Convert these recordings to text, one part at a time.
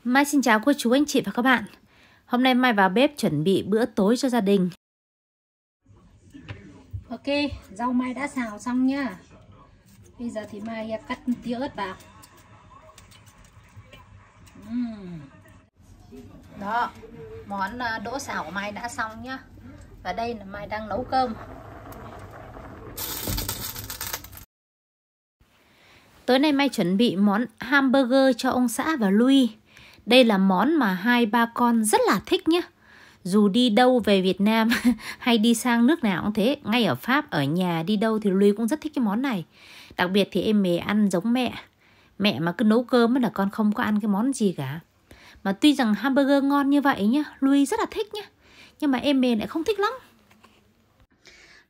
Mai xin chào cô chú anh chị và các bạn. Hôm nay Mai vào bếp chuẩn bị bữa tối cho gia đình. Ok, rau Mai đã xào xong nhá. Bây giờ thì Mai cắt tía ớt vào. Đó, món đỗ xào của Mai đã xong nhá. Và đây là Mai đang nấu cơm. Tối nay Mai chuẩn bị món hamburger cho ông xã và Louis. Đây là món mà hai ba con rất là thích nhé. Dù đi đâu về Việt Nam hay đi sang nước nào cũng thế. Ngay ở Pháp, ở nhà, đi đâu thì Louis cũng rất thích cái món này. Đặc biệt thì em mề ăn giống mẹ. Mẹ mà cứ nấu cơm là con không có ăn cái món gì cả. Mà tuy rằng hamburger ngon như vậy nhá, Louis rất là thích nhá. Nhưng mà em mề lại không thích lắm.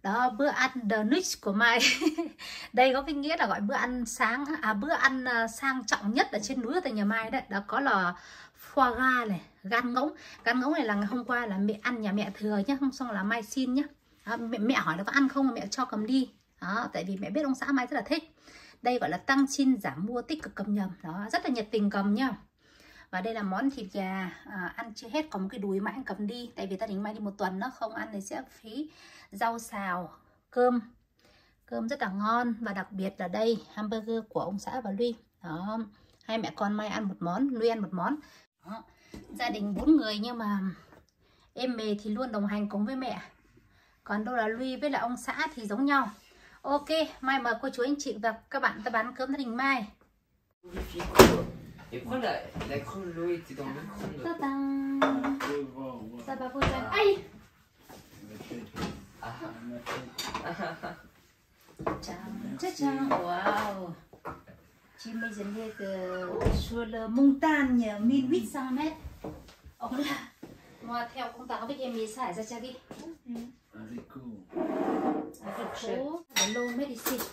Đó, bữa ăn the next của Mai. Đây có cái nghĩa là gọi bữa ăn sáng, bữa ăn sang trọng nhất ở trên núi ở tại nhà Mai đấy. Đó có là foie gras này, gan ngỗng. Gan ngỗng này là ngày hôm qua là mẹ ăn nhà mẹ thừa nhá, không xong là Mai xin nhá. Mẹ hỏi là có ăn không, mẹ cho cầm đi. Đó, tại vì mẹ biết ông xã Mai rất là thích. Đây gọi là tăng chin giảm mua tích cực cầm nhầm. Đó, rất là nhiệt tình cầm nhá. Và đây là món thịt gà, ăn chưa hết còn một cái đùi mà anh cầm đi. Tại vì gia đình Mai đi một tuần nó không ăn thì sẽ phí. Rau xào, cơm rất là ngon. Và đặc biệt là đây hamburger của ông xã và Louis. Đó, hai mẹ con Mai ăn một món, Louis ăn một món. Đó. Gia đình 4 người nhưng mà em mề thì luôn đồng hành cùng với mẹ. Còn đâu là Louis với lại ông xã thì giống nhau. Ok, Mai mời cô chú anh chị và các bạn ta bán cơm gia đình Mai. Et pourquoi la crème de l'eau était dans le micro-ondes? Ça va vous faire. Aïe! Wow! Chim bây giờ đi sur le montagne 1800 mét. Ông là mà theo công tác với em đi xài ra đi. Haricot, de l'eau médecine.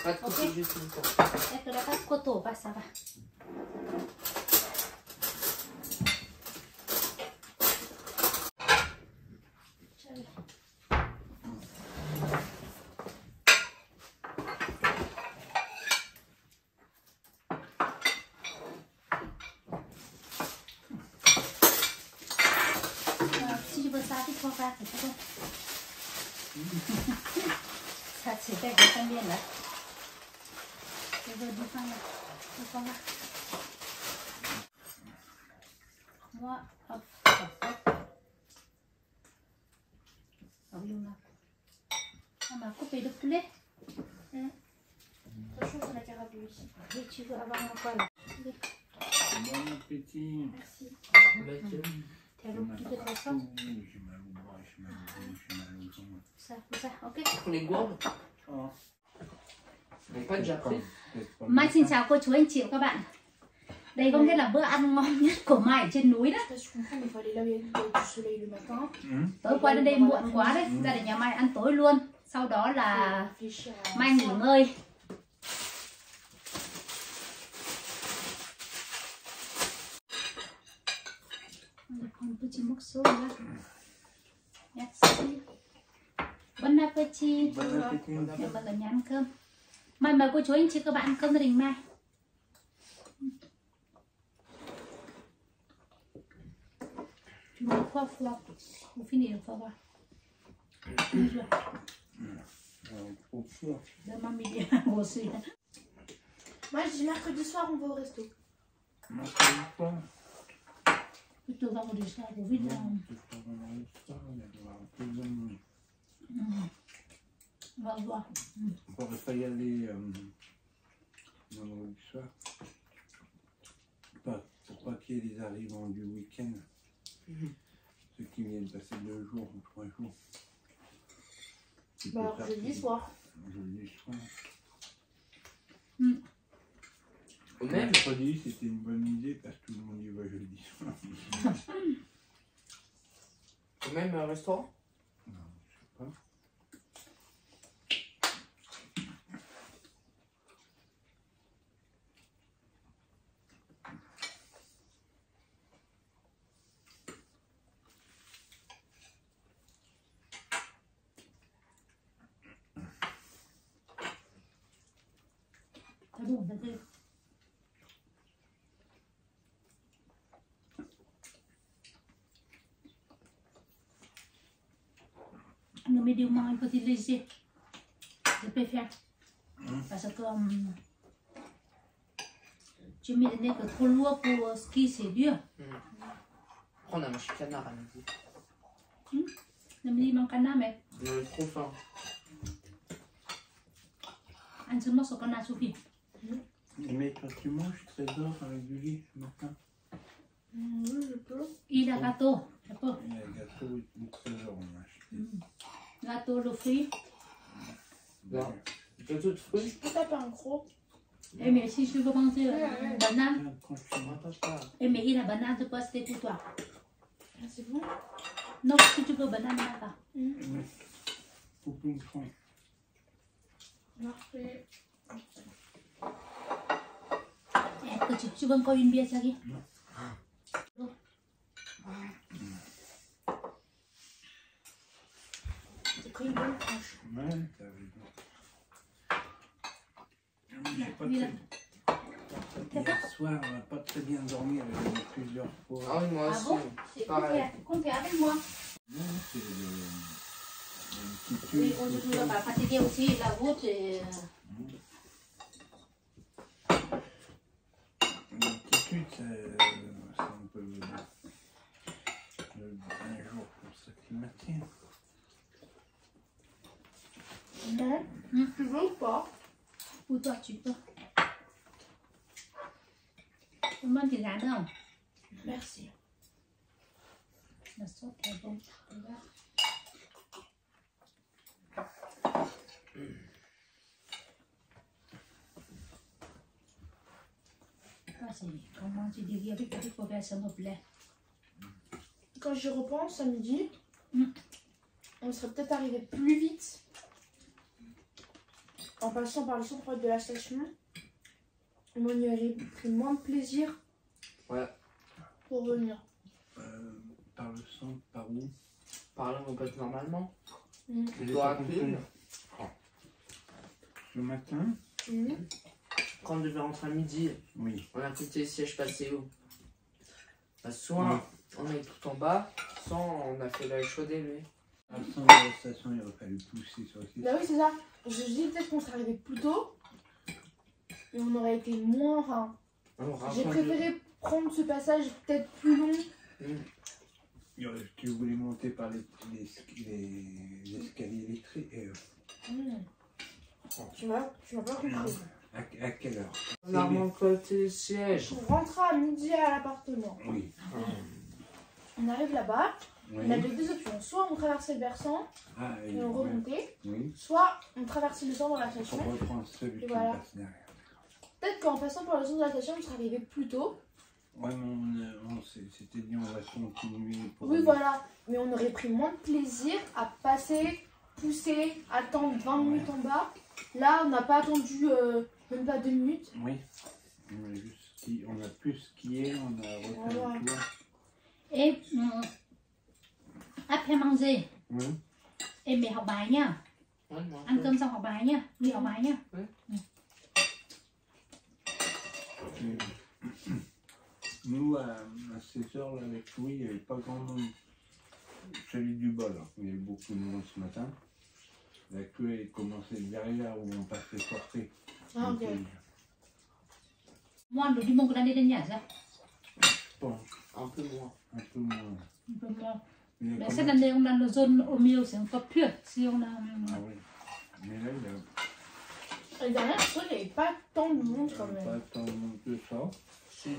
Pas de côté, juste une fois. Est-ce que là pas de coteau, pas ça va. Si je veux ça, thì không ra thì không. Thật sự cái gì không biết nữa. Rồi đi sang này, đi sang này. Moi, hop, hop, hop. Rồi là. On m'a coupé de poulet. Attention sur la carafe ici. Oui, tu veux avoir un poil. Bon appétit. Merci. Mathieu. T'as le petit de toute façon. J'ai mal au bras, j'ai mal au dos, j'ai mal aux jambes. Ça, ok. Pour les gourdes, Oh. on n'est pas déjà pris. Mai xin chào cô chú anh chị và các bạn. Đây có nghĩa là bữa ăn ngon nhất của Mai ở trên núi đó. Tối qua đến đây muộn quá đấy, gia đình nhà Mai ăn tối luôn. Sau đó là Mai nghỉ ngơi. Un petit morceau là. Merci. Bon appétit. Bon appétit. Để mọi người nhà ăn cơm. Mai mời cô chú anh chị các bạn ăn cơm gia đình Mai. Tu veux quoi, Fleur? Vous finissez le foie gras. Trop fort. Demain midi aussi. Moi, je dis mercredi soir, on va au resto. Mercredi soir. Plutôt vendredi soir, vous vite là. On va voir. On pourrait pas y aller vendredi soir. Pourquoi qu'il y ait des arrivants du week-end. Ceux qui viennent passer 2 jours ou 3 jours. Bah, alors, jeudi soir. Jeudi soir. Ou même, Mercredi, c'était une bonne idée parce que tout le monde y va jeudi soir. ou même un restaurant. Non, je sais pas. Đủ thật sự. medium un petit léger. Je préfère. Parce que tu me donnes que trop lourd pour ski, c'est dur. Après, on a mangé canard à midi. Le midi, mon canard, mais On avait trop faim. un seul morceau canard suffit. Mais toi, tu manges Trésor avec du lait le matin? Oui, je peux. Il a gâteau. D'accord. Il y a un gâteau et Trésor, on a acheté. Gâteau, le fruit. Là. Gâteau de fruits. Je peux taper un gros. Et mais si tu veux manger banane, Tiens, tranquille. On va pas. et mais il a banane, je peux acheter pour toi. Ah, c'est bon. Non, si tu veux banane, là-bas. Mais, coupe une tranche. Merci. Et tu veux encore une bière, ça y C'est pris une bonne tranche. Ouais, t'as raison. J'ai pas Oui, là. très... Hier soir, on n'a pas très bien dormi avec plusieurs fois. Ah oui, moi Ah aussi. bon? C'est Pareil. comptez avec moi. Non, c'est une petite Oui, tuile. on ne va pas fatiguer aussi la route. Et... L'altitude, c'est un peu un jour pour s'acclimater. Non. Tu veux ou pas? Ou toi, tu peux. Tout le monde qui regarde, non? Merci. La sauce est bonne. Regarde. Ça, c'est comment tu dis avec la version de blé. Quand j'y repense, à midi, Mm. on serait peut-être arrivé plus vite en passant par le centre de la station. Mais on y aurait pris moins de plaisir Ouais. pour venir. Par le centre, par où? Par là, on peut être normalement. Mm. Tu dois appeler. Le matin? Quand on devait rentrer à midi, Oui. on a quitté les sièges passés où? Bah, soit on est tout en bas, soit on a fait la chaude élevée. À le centre de la station, il aurait fallu pousser sur le site. Bah oui, c'est ça. Je dis peut-être qu'on serait arrivé plus tôt. Et on aurait été moins. Enfin, j'ai préféré prendre ce passage peut-être plus long. Tu voulais monter par les escaliers électriques. Tu m'as pas compris. À quelle heure? On a remonté les sièges. On rentre à midi à l'appartement. Oui. On arrive là-bas. Oui. On avait deux options. Soit on traversait le versant Ah, et on remontait. Oui. Soit on traversait le centre de la On station. reprend celui qui voilà. passe derrière. Peut-être qu'en passant par le centre de la station, on serait arrivé plus tôt. Ouais, mais on s'était dit on va continuer pour... Oui, voilà. Mais on aurait pris moins de plaisir à passer, pousser, attendre 20 minutes en bas. Là, on n'a pas attendu même pas 2 minutes. Oui. On a plus skié, on a refait Voilà. le tour. Et après manger, Oui. em về học bài nha. Ouais, moi, Ăn cơm xong học bài nha. Đi học bài nha. Nous, à 16h, avec Louis, il n'y avait pas grand monde. Celui du bol, hein. Il y avait beaucoup de monde ce matin. La queue, elle commençait derrière où on passait porter. Ah, ok. Ngoan rồi đi mua cái đi đến nhà ra. Bon, un peu moins. un peu moins. Il y a Mais quand cette même- année, on a nos zones au milieu, c'est encore pire. Si on a... Ah oui. Mais là, il La dernière, je crois qu'il n'y avait pas tant de monde n'y quand a même. pas tant de monde que ça. Si.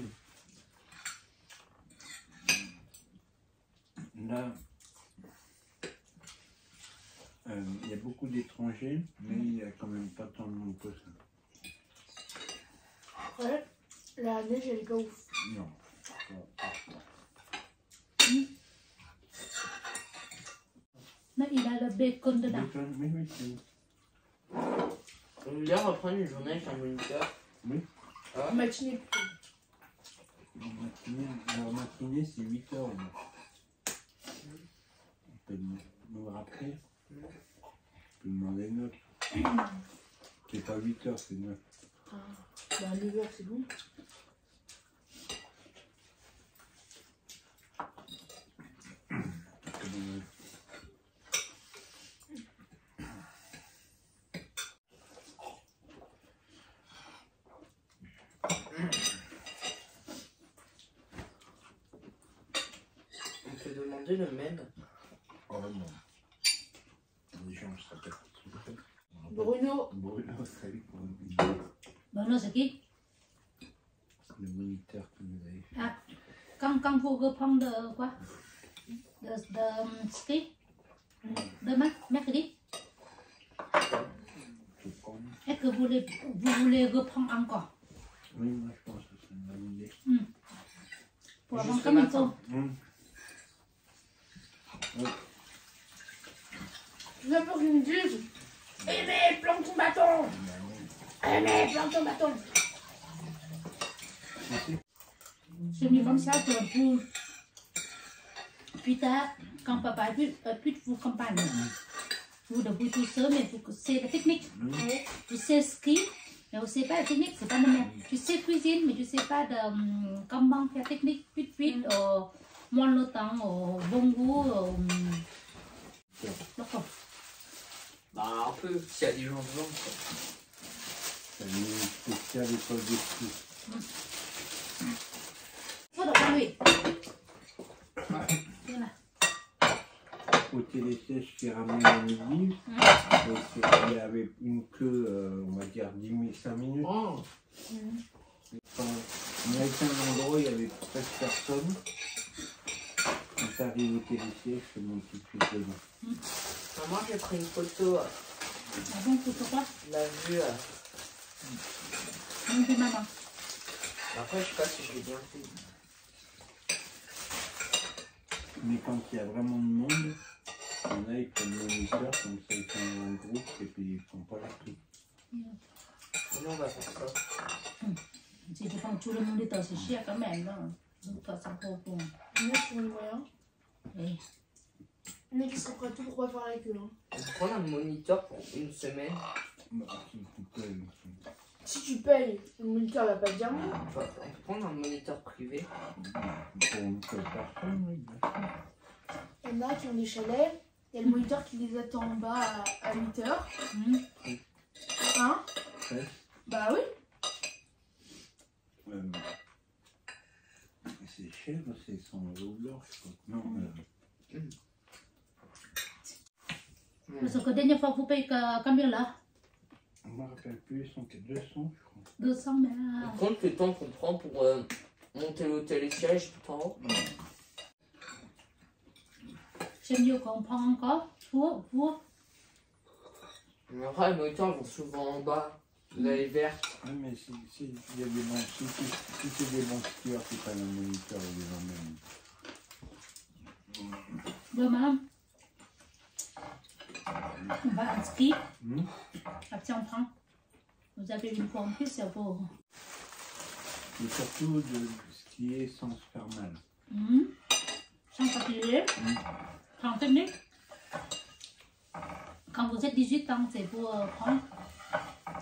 Là, il y a beaucoup d'étrangers, mais il n'y a quand même pas tant de monde que ça. Ouais, la neige, elle est pas ouf. Non. Là, il a le bacon dedans. Bacon, oui, oui, oui. On voulait reprendre une journée avec un moniteur. Oui. Ah, Matinée plutôt. La matinée, c'est 8h. On peut nous rappeler. On peut demander 9. C'est pas 8h, c'est 9. Ah, bah 9h, c'est bon. demander le même. Oh non. Les gens se rappellent. Bruno. Bruno, salut pour une vidéo. Bruno, c'est qui? Le moniteur que vous avez fait. Ah, quand vous reprendre de quoi? De ski? De mercredi? Est-ce que vous voulez reprendre encore? Oui, moi je pense que c'est une bonne idée. Pour avoir Juste comme le il faut. J'ai peur qu'ils me disent Aimé, plante ton bâton. Aimé, plante ton bâton. C'est mieux comme ça que pour plus tard, quand papa plus vous accompagne. Vous devez tout seul, mais vous c'est la technique. Tu sais ski, mais vous ne savez pas la technique, c'est pas le même. Tu sais cuisine, mais tu ne sais pas comment faire technique, vite, moins le temps, au bon goût. D'accord. Bah, un peu, s'il y a des gens devant. C'est une spéciale école de ski. Faut d'abord lui. Voilà. Côté des sièges qui ramènent à midi, il y avait une queue, on va dire 5 minutes. Oh. Quand on a été à un endroit, il y avait presque personne. Quand t'arrives au télésiège, je te montre tout de suite dedans. Moi, j'ai pris une photo. Ah bon, c'est pourquoi? La vue. Mon dit maman. Après, je sais pas si je l'ai bien fait. Mais quand il y a vraiment de monde, il y en a qui prennent le moniteur, comme ça ils font un groupe et puis ils font pas la prise. Nous, on va faire ça. Si tu prends tout le monde dans c'est cher quand même, là. Donc, ça prend pour. Il y en a qui ont les moyens. Oui. Il y en a qui sont prêts à tout pour refaire la queue. Hein. On prend un moniteur pour une semaine. Si tu payes, le moniteur va pas te dire non. On peut prendre un moniteur privé. Pour une seule personne, oui, bien sûr. Il y en a qui ont des chalets. Il y a le moniteur qui les attend en bas à 8 h. Hein? Ouais. Bah oui. C'est cher, c'est 100 € l'heure, je crois. Non, Parce que la dernière fois, vous payez combien là? je ne me rappelle plus, ils sont que 200, je crois. 200, mais là. On compte le temps qu'on prend pour monter le télésiège tout en haut. C'est mieux qu'on prend encore pour. Mais après, les moniteurs vont souvent en bas. Vous allez vert. Oui, mais si il y a des bons, si c'est des bons skieurs qui prennent un moniteur, ils les emmènent. Demain, on va en ski. Après, on prend. Vous avez une fois en plus, c'est pour. Et surtout de skier sans se faire mal. Sans fatiguer. Prendre technique. Quand vous êtes 18 ans, c'est pour prendre.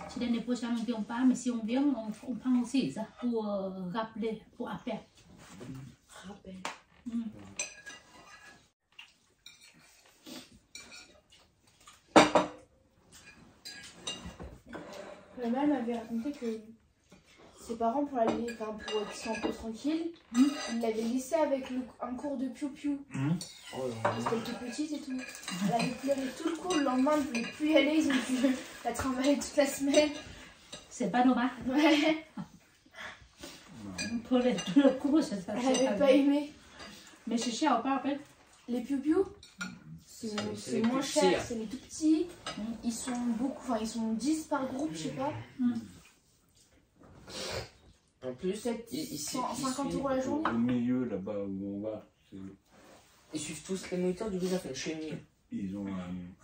Si l'année prochaine on ne vient pas, mais si on vient, on prend aussi ça pour rappeler, pour appel. Rappel. Ma mère m'avait raconté que ses parents, pour aller, enfin pour être un peu tranquille, ils l'avaient laissée avec un cours de piou-piou. Oh, Parce qu'elle était petite et tout. Elle avait pleuré tout le cours, le lendemain elle ne voulait plus y aller, ils ont dû la trimballer toute la semaine. C'est pas normal. Ouais. Pour le cours, ça Elle n'avait pas aimé. Mais c'est cher, pas après. Les piou-piou, c'est les moins tout cher, petits, hein. c'est les tout petits. Ils sont beaucoup, enfin ils sont 10 par groupe, je sais pas. En plus, Peut-être ils 150 € la journée. Au milieu, là-bas où on va, suivent tous les moniteurs, du coup ça fait une chenille. ils ont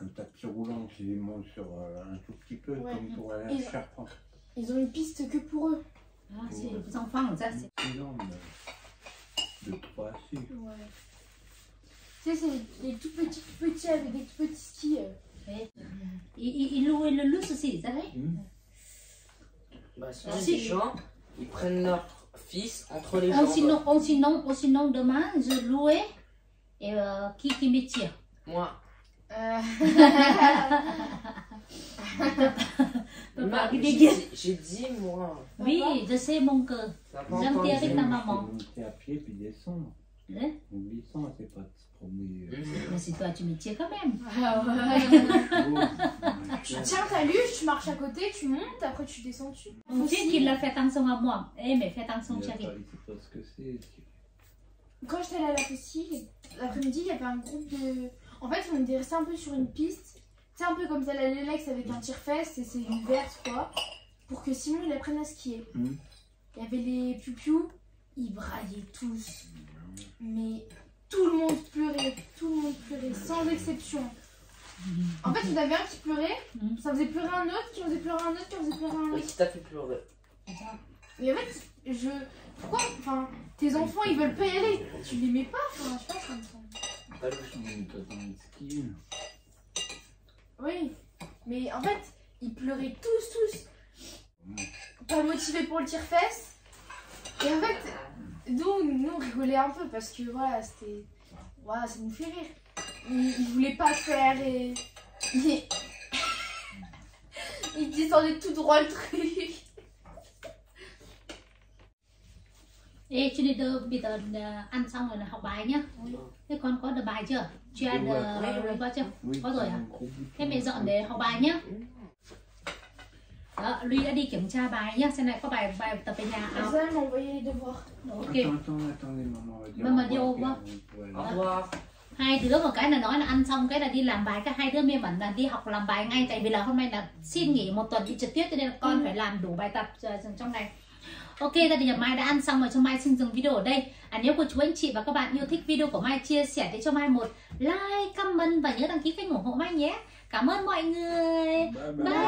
un tapis roulant qui les monte sur un tout petit peu, Ouais. comme pour aller à Ils- Charpente. Ils ont une piste que pour eux. Ah, c'est les enfants, ça c'est. Non, mais de 3 à 6. Ouais. Tu sais, c'est les tout petits avec des tout petits skis. Ils louent le luxe aussi, ça va? Bah, sinon, Si. les gens, ils prennent leur fils entre les Ou jambes. sinon, demain, je louais et qui me tire. Moi, Papa, il j'ai dit- j'ai dit, moi. Oui, je sais mon cœur. T'as pas J'aime entendu. avec ta maman. Monter à pied puis descendre. Đấy. glissant, c'est pas de se promener. Mais c'est toi, tu me tires quand même. Ah ouais. Oh, Tu tiens ta luge, tu marches à côté, tu montes, après tu descends dessus. Mon fils qui l'a fait attention à moi. Eh, mais fais attention, il chérie. sait pas ce que c'est. Quand j'étais allée à la Faucille, l'après-midi, il y avait un groupe de... En fait, on était resté un peu sur une piste. C'est un peu comme ça, la Lelex avec un tire-fesse, et c'est une verte, quoi. Pour que Simon, il apprenne à skier. Mm. Il y avait les piou-piou, ils braillaient tous. Mais tout le monde pleurait, sans exception. En fait, il y en avait un qui pleurait, ça faisait pleurer un autre, qui faisait pleurer un autre, qui faisait pleurer un autre. Qui t'a fait pleurer? Et en fait, pourquoi, enfin, tes enfants, ils veulent pas y aller. Tu les mets pas, enfin, je sais pas, ça me semble. Pas le Pas de ski. Oui, mais en fait, ils pleuraient tous. Pas motivés pour le tire-fesse. Et en fait, nous on rigolait un peu parce que voilà, c'était... Voilà, ça nous fait rire. Ils voulaient pas faire et... Ils descendaient tout droit le truc. Ê, cho nên bây giờ ăn xong rồi là học bài nhá. Thế con có được bài chưa? Chưa ăn được chưa? Có rồi à? Thế mẹ dọn để học bài nhá. Đó, Louis đã đi kiểm tra bài nhá. Xem này có bài tập về nhà không? Elle m'a envoyé les devoirs. Ok. Attendez, maman va dire. Maman dit au revoir. Au revoir. Hai đứa một cái là nói là ăn xong cái là đi làm bài, cái hai đứa mê bẩn là đi học làm bài ngay, tại vì là hôm nay là xin nghỉ một tuần đi trực tiếp cho nên là con phải làm đủ bài tập trong ngày. Ok, gia đình nhà Mai đã ăn xong rồi, cho Mai xin dừng video ở đây. Nếu cô chú anh chị và các bạn yêu thích video của Mai, chia sẻ để cho Mai một like, comment và nhớ đăng ký kênh ủng hộ Mai nhé. Cảm ơn mọi người. Bye bye. Bye.